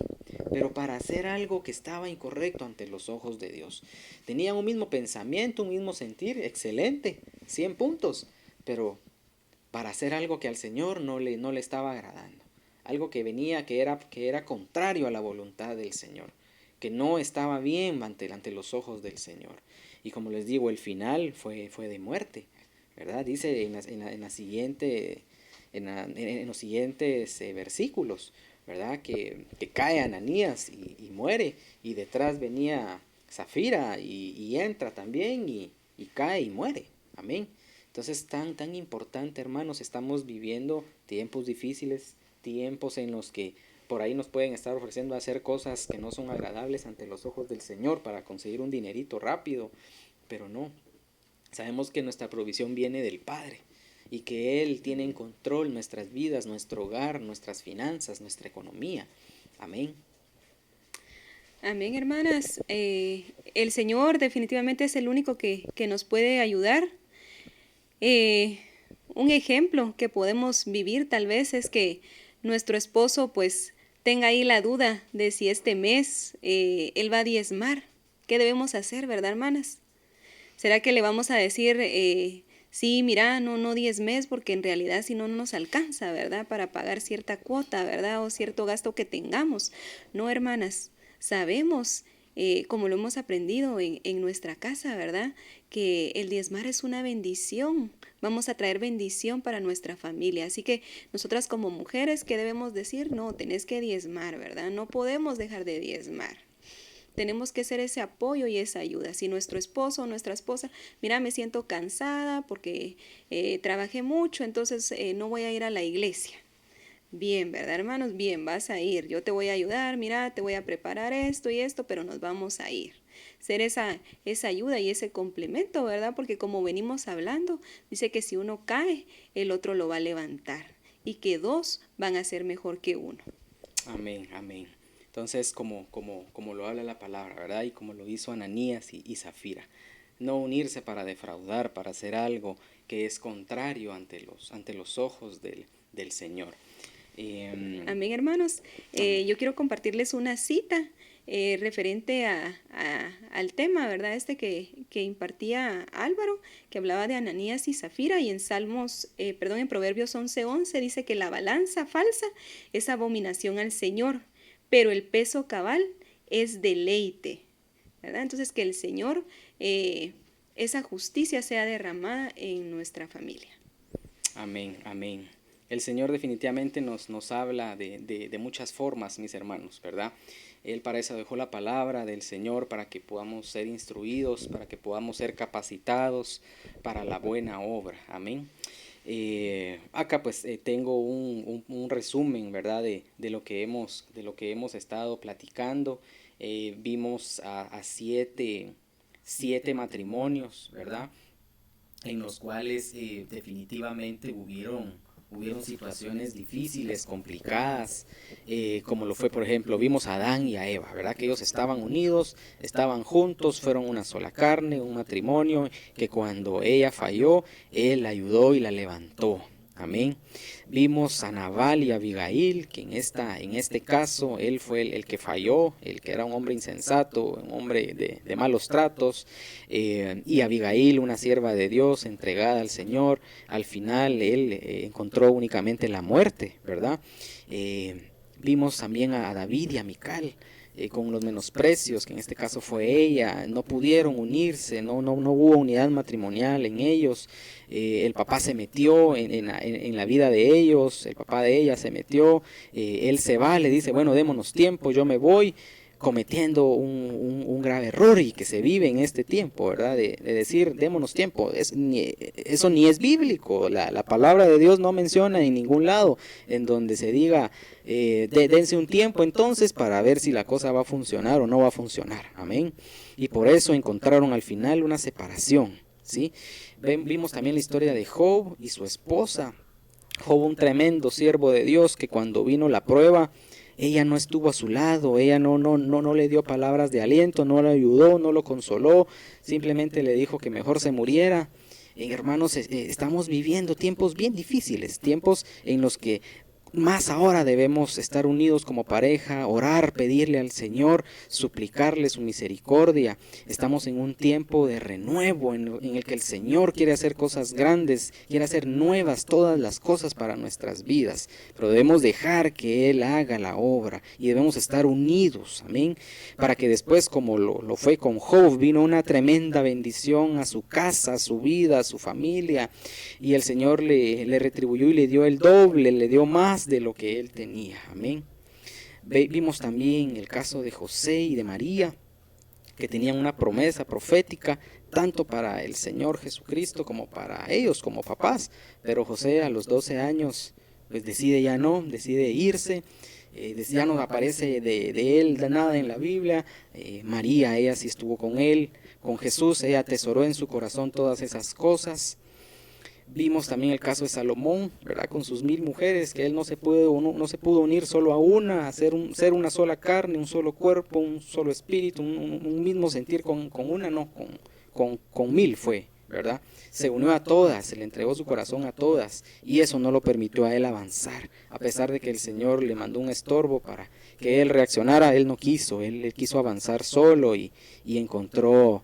S1: pero para hacer algo que estaba incorrecto ante los ojos de Dios. Tenían un mismo pensamiento, un mismo sentir, excelente, 100 puntos, pero para hacer algo que al Señor no le estaba agradando. Algo que venía, que era contrario a la voluntad del Señor, que no estaba bien ante los ojos del Señor. Y como les digo, el final fue de muerte, ¿verdad? Dice en los siguientes versículos, ¿verdad? Que cae Ananías y muere, y detrás venía Zafira y entra también y cae y muere. Amén. Entonces, tan importante, hermanos, estamos viviendo tiempos difíciles, tiempos en los que por ahí nos pueden estar ofreciendo hacer cosas que no son agradables ante los ojos del Señor para conseguir un dinerito rápido, pero no. Sabemos que nuestra provisión viene del Padre y que Él tiene en control nuestras vidas, nuestro hogar, nuestras finanzas, nuestra economía. Amén.
S2: Amén, hermanas. El Señor definitivamente es el único que nos puede ayudar. Un ejemplo que podemos vivir tal vez es que nuestro esposo pues tenga ahí la duda de si este mes él va a diezmar. ¿Qué debemos hacer, verdad, hermanas? ¿Será que le vamos a decir, sí, mira, no diezmes porque en realidad si no, no nos alcanza, ¿verdad? Para pagar cierta cuota, ¿verdad? O cierto gasto que tengamos. No, hermanas, sabemos, como lo hemos aprendido en nuestra casa, ¿verdad? Que el diezmar es una bendición. Vamos a traer bendición para nuestra familia. Así que nosotras como mujeres, ¿qué debemos decir? No, tenés que diezmar, ¿verdad? No podemos dejar de diezmar. Tenemos que ser ese apoyo y esa ayuda. Si nuestro esposo o nuestra esposa, mira, me siento cansada porque trabajé mucho, entonces no voy a ir a la iglesia. Bien, ¿verdad, hermanos? Bien, vas a ir. Yo te voy a ayudar, mira, te voy a preparar esto y esto, pero nos vamos a ir. Ser esa ayuda y ese complemento, ¿verdad? Porque como venimos hablando, dice que si uno cae, el otro lo va a levantar y que dos van a ser mejor que uno.
S1: Amén, amén. Entonces, como lo habla la palabra, ¿verdad? Y como lo hizo Ananías y Zafira. No unirse para defraudar, para hacer algo que es contrario ante los ojos del Señor.
S2: Amén, hermanos.
S1: Amén.
S2: Yo quiero compartirles una cita referente al tema, ¿verdad? Que impartía Álvaro, que hablaba de Ananías y Zafira, y en en Proverbios 11:11 dice que la balanza falsa es abominación al Señor, pero el peso cabal es deleite, ¿verdad? Entonces que el Señor, esa justicia sea derramada en nuestra familia.
S1: Amén, amén. El Señor definitivamente nos habla de muchas formas, mis hermanos, ¿verdad? Él para eso dejó la palabra del Señor, para que podamos ser instruidos, para que podamos ser capacitados para la buena obra. Amén. Acá pues tengo un resumen, ¿verdad? De lo que hemos estado platicando. Vimos a siete matrimonios, ¿verdad? En los cuales definitivamente hubieron situaciones difíciles, complicadas, como lo fue, por ejemplo, vimos a Adán y a Eva, ¿verdad? Que ellos estaban unidos, estaban juntos, fueron una sola carne, un matrimonio, que cuando ella falló, él la ayudó y la levantó. Amén. Vimos a Nabal y a Abigail, que en este caso él fue el que falló, el que era un hombre insensato, un hombre de malos tratos, y Abigail, una sierva de Dios, entregada al Señor. Al final él encontró únicamente la muerte, ¿verdad? Vimos también a David y a Mical, con los menosprecios, que en este caso fue ella, no pudieron unirse, no hubo unidad matrimonial en ellos. El papá se metió en la vida de ellos, el papá de ella se metió, él se va, le dice, bueno, démonos tiempo, yo me voy, cometiendo un grave error y que se vive en este tiempo, ¿verdad? De decir, démonos tiempo. Eso ni es bíblico. La palabra de Dios no menciona en ningún lado en donde se diga, dense un tiempo entonces para ver si la cosa va a funcionar o no va a funcionar. Amén. Y por eso encontraron al final una separación, ¿sí? Vimos también la historia de Job y su esposa. Job, un tremendo siervo de Dios, que cuando vino la prueba, ella no estuvo a su lado, ella no le dio palabras de aliento, no le ayudó, no lo consoló, simplemente le dijo que mejor se muriera. Hermanos, estamos viviendo tiempos bien difíciles, tiempos en los que más ahora debemos estar unidos como pareja, orar, pedirle al Señor, suplicarle su misericordia. Estamos en un tiempo de renuevo en el que el Señor quiere hacer cosas grandes, quiere hacer nuevas todas las cosas para nuestras vidas. Pero debemos dejar que Él haga la obra y debemos estar unidos, amén, para que después, como lo fue con Job, vino una tremenda bendición a su casa, a su vida, a su familia, y el Señor le retribuyó y le dio el doble, le dio más de lo que él tenía. Amén. Vimos también el caso de José y de María, que tenían una promesa profética tanto para el Señor Jesucristo como para ellos como papás, pero José a los 12 años pues decide irse. Ya no aparece de él nada en la Biblia. María, ella sí estuvo con él, con Jesús, ella atesoró en su corazón todas esas cosas. Vimos también el caso de Salomón, ¿verdad? Con sus 1000 mujeres, que él no se pudo unir solo a una, a ser una sola carne, un solo cuerpo, un solo espíritu, un mismo sentir con una, no, con 1000 fue, ¿verdad? Se unió a todas, se le entregó su corazón a todas, y eso no lo permitió a él avanzar, a pesar de que el Señor le mandó un estorbo para que él reaccionara. Él no quiso, él quiso avanzar solo y encontró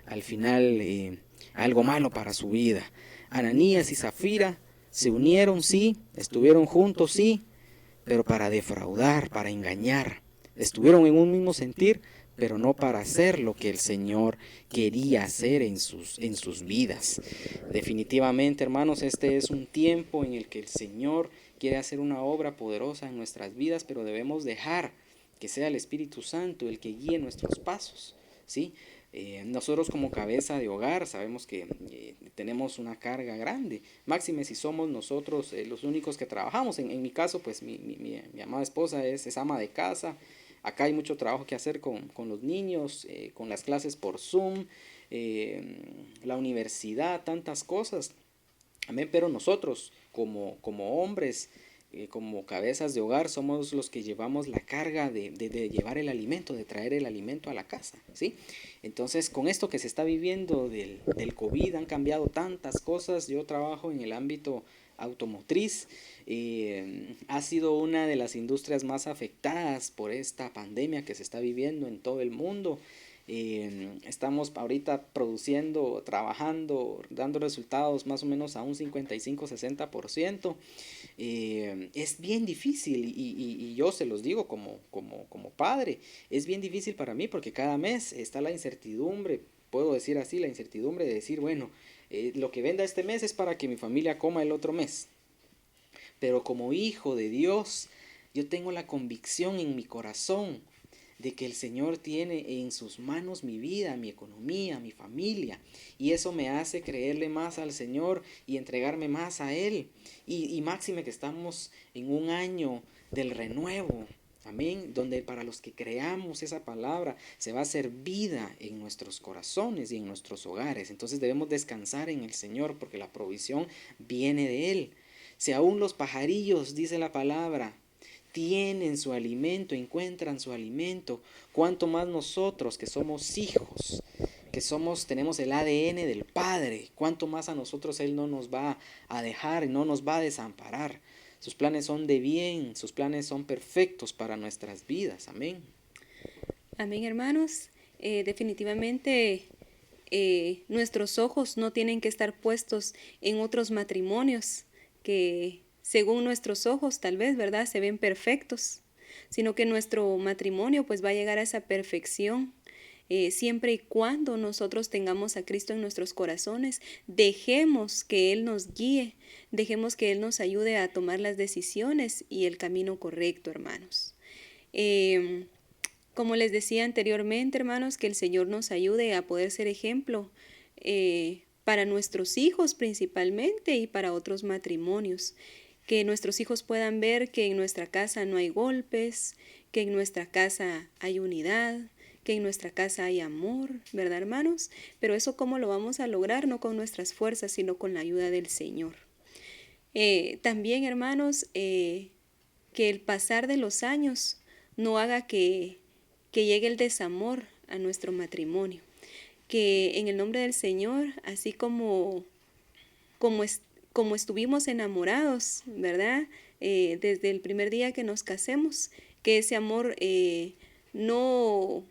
S1: al final algo malo para su vida. Ananías y Zafira se unieron, sí, estuvieron juntos, sí, pero para defraudar, para engañar. Estuvieron en un mismo sentir, pero no para hacer lo que el Señor quería hacer en sus vidas. Definitivamente, hermanos, este es un tiempo en el que el Señor quiere hacer una obra poderosa en nuestras vidas, pero debemos dejar que sea el Espíritu Santo el que guíe nuestros pasos, ¿sí? Nosotros como cabeza de hogar sabemos que tenemos una carga grande, máxime si somos nosotros los únicos que trabajamos. En mi caso, pues mi amada esposa es ama de casa. Acá hay mucho trabajo que hacer con los niños, con las clases por Zoom, la universidad, tantas cosas. Amén, pero nosotros como hombres, como cabezas de hogar, somos los que llevamos la carga de llevar el alimento, de traer el alimento a la casa, ¿sí? Entonces, con esto que se está viviendo del COVID, han cambiado tantas cosas. Yo trabajo en el ámbito automotriz. Ha sido una de las industrias más afectadas por esta pandemia que se está viviendo en todo el mundo. Estamos ahorita produciendo, trabajando, dando resultados más o menos a un 55-60%. Es bien difícil y yo se los digo como padre, es bien difícil para mí porque cada mes está la incertidumbre, puedo decir así, la incertidumbre de decir, bueno, lo que venda este mes es para que mi familia coma el otro mes. Pero como hijo de Dios, yo tengo la convicción en mi corazón de que el Señor tiene en sus manos mi vida, mi economía, mi familia, y eso me hace creerle más al Señor y entregarme más a Él. Y máxime que estamos en un año del renuevo, amén, donde para los que creamos esa palabra se va a hacer vida en nuestros corazones y en nuestros hogares. Entonces debemos descansar en el Señor porque la provisión viene de Él. Si aún los pajarillos, dice la palabra, tienen su alimento, encuentran su alimento, cuanto más nosotros que somos hijos, tenemos el ADN del Padre, cuanto más a nosotros Él no nos va a dejar, no nos va a desamparar. Sus planes son de bien, sus planes son perfectos para nuestras vidas. Amén.
S2: Amén, hermanos. Definitivamente nuestros ojos no tienen que estar puestos en otros matrimonios que según nuestros ojos tal vez, ¿verdad?, se ven perfectos, sino que nuestro matrimonio pues va a llegar a esa perfección siempre y cuando nosotros tengamos a Cristo en nuestros corazones. Dejemos que Él nos guíe, dejemos que Él nos ayude a tomar las decisiones y el camino correcto, hermanos. Como les decía anteriormente, hermanos, que el Señor nos ayude a poder ser ejemplo para nuestros hijos principalmente y para otros matrimonios. Que nuestros hijos puedan ver que en nuestra casa no hay golpes, que en nuestra casa hay unidad, que en nuestra casa hay amor, ¿verdad, hermanos? Pero eso ¿cómo lo vamos a lograr? No con nuestras fuerzas, sino con la ayuda del Señor. También, hermanos, que el pasar de los años no haga que llegue el desamor a nuestro matrimonio. Que en el nombre del Señor, así como estuvimos enamorados, ¿verdad? Desde el primer día que nos casemos, que ese amor no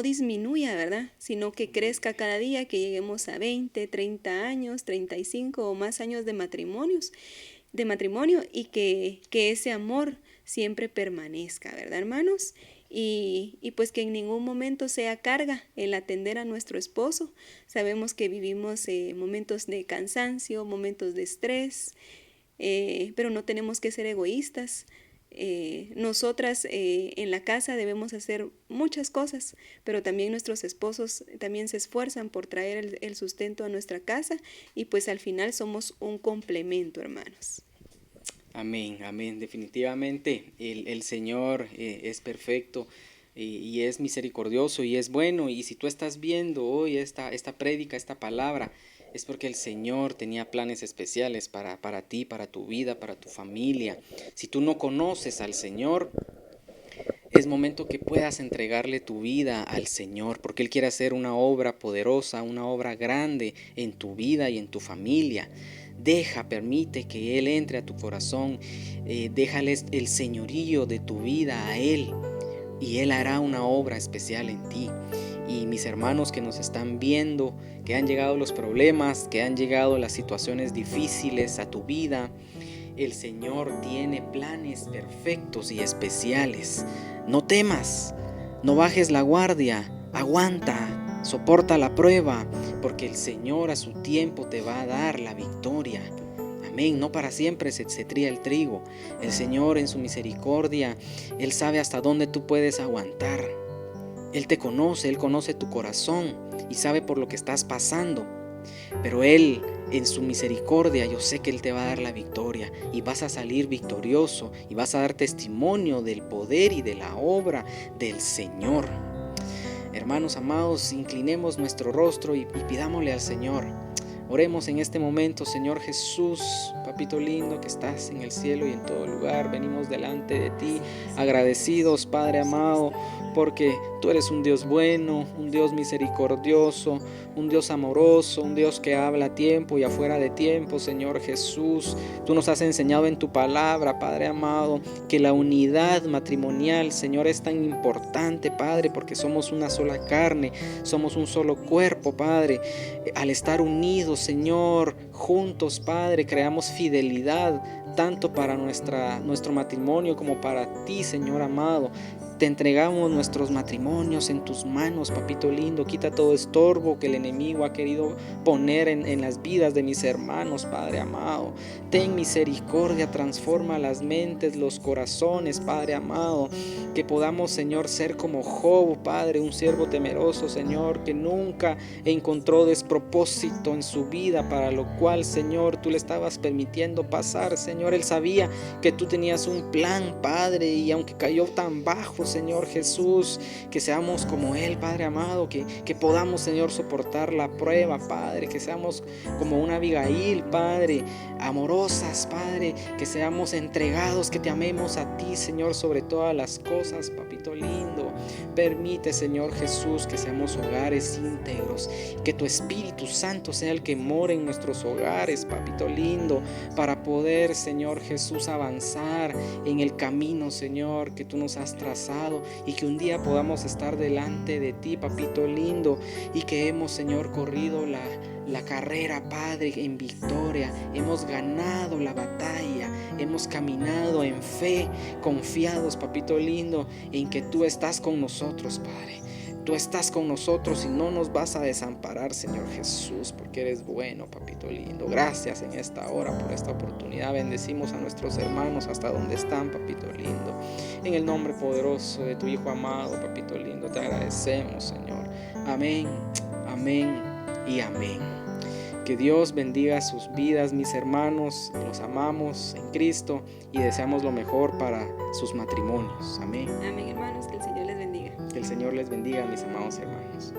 S2: disminuya, ¿verdad? Sino que crezca cada día, que lleguemos a 20, 30 años, 35 o más años de matrimonio y que ese amor siempre permanezca, ¿verdad, hermanos? Y pues que en ningún momento sea carga el atender a nuestro esposo. Sabemos que vivimos momentos de cansancio, momentos de estrés, pero no tenemos que ser egoístas. Nosotras en la casa debemos hacer muchas cosas, pero también nuestros esposos también se esfuerzan por traer el sustento a nuestra casa y pues al final somos un complemento, hermanos.
S1: Amén, amén. Definitivamente el Señor es perfecto y es misericordioso y es bueno. Y si tú estás viendo hoy esta prédica, esta palabra, es porque el Señor tenía planes especiales para ti, para tu vida, para tu familia. Si tú no conoces al Señor, es momento que puedas entregarle tu vida al Señor, porque Él quiere hacer una obra poderosa, una obra grande en tu vida y en tu familia. Permite que Él entre a tu corazón, déjale el señorío de tu vida a Él y Él hará una obra especial en ti. y mis hermanos que nos están viendo, que han llegado los problemas, que han llegado las situaciones difíciles a tu vida. El Señor tiene planes perfectos y especiales. No temas, no bajes la guardia, aguanta, soporta la prueba, porque el Señor a su tiempo te va a dar la victoria. Amén, no para siempre se tría el trigo. El Señor en su misericordia, Él sabe hasta dónde tú puedes aguantar. Él te conoce, Él conoce tu corazón y sabe por lo que estás pasando. Pero Él, en su misericordia, yo sé que Él te va a dar la victoria y vas a salir victorioso y vas a dar testimonio del poder y de la obra del Señor. Hermanos amados, inclinemos nuestro rostro y pidámosle al Señor. Oremos en este momento. Señor Jesús, papito lindo que estás en el cielo y en todo lugar, venimos delante de ti agradecidos, Padre amado, porque tú eres un Dios bueno, un Dios misericordioso, un Dios amoroso, un Dios que habla a tiempo y afuera de tiempo. Señor Jesús, tú nos has enseñado en tu palabra, Padre amado, que la unidad matrimonial, Señor, es tan importante, Padre, porque somos una sola carne, somos un solo cuerpo, Padre. Al estar unidos, Señor, juntos, Padre, creamos fidelidad tanto para nuestro matrimonio como para ti, Señor amado. Te entregamos nuestros matrimonios en tus manos, papito lindo. Quita todo estorbo que el enemigo ha querido poner en las vidas de mis hermanos, Padre amado. Ten misericordia, transforma las mentes, los corazones, Padre amado. Que podamos, Señor, ser como Job, Padre, un siervo temeroso, Señor, que nunca encontró despropósito en su vida, para lo cual, Señor, tú le estabas permitiendo pasar. Señor, él sabía que tú tenías un plan, Padre, y aunque cayó tan bajo, Señor Jesús, que seamos como Él, Padre amado, que podamos, Señor, soportar la prueba, Padre, que seamos como una Abigail, Padre, amorosas, Padre, que seamos entregados, que te amemos a ti, Señor, sobre todas las cosas, papito lindo. Permite, Señor Jesús, que seamos hogares íntegros, que tu Espíritu Santo sea el que more en nuestros hogares, papito lindo, para poder, Señor Jesús, avanzar en el camino, Señor, que tú nos has trazado, y que un día podamos estar delante de ti, papito lindo, y que hemos, Señor, corrido la carrera, Padre, en victoria. Hemos ganado la batalla, hemos caminado en fe, confiados, papito lindo, en que tú estás con nosotros, Padre. Tú estás con nosotros y no nos vas a desamparar, Señor Jesús, porque eres bueno, papito lindo. Gracias en esta hora por esta oportunidad. Bendecimos a nuestros hermanos hasta donde están, papito lindo. En el nombre poderoso de tu Hijo amado, papito lindo, te agradecemos, Señor. Amén, amén y amén. Que Dios bendiga sus vidas, mis hermanos. Los amamos en Cristo y deseamos lo mejor para sus matrimonios. Amén.
S2: Amén, hermanos, que el Señor les bendiga.
S1: Que el Señor les bendiga, mis amados hermanos.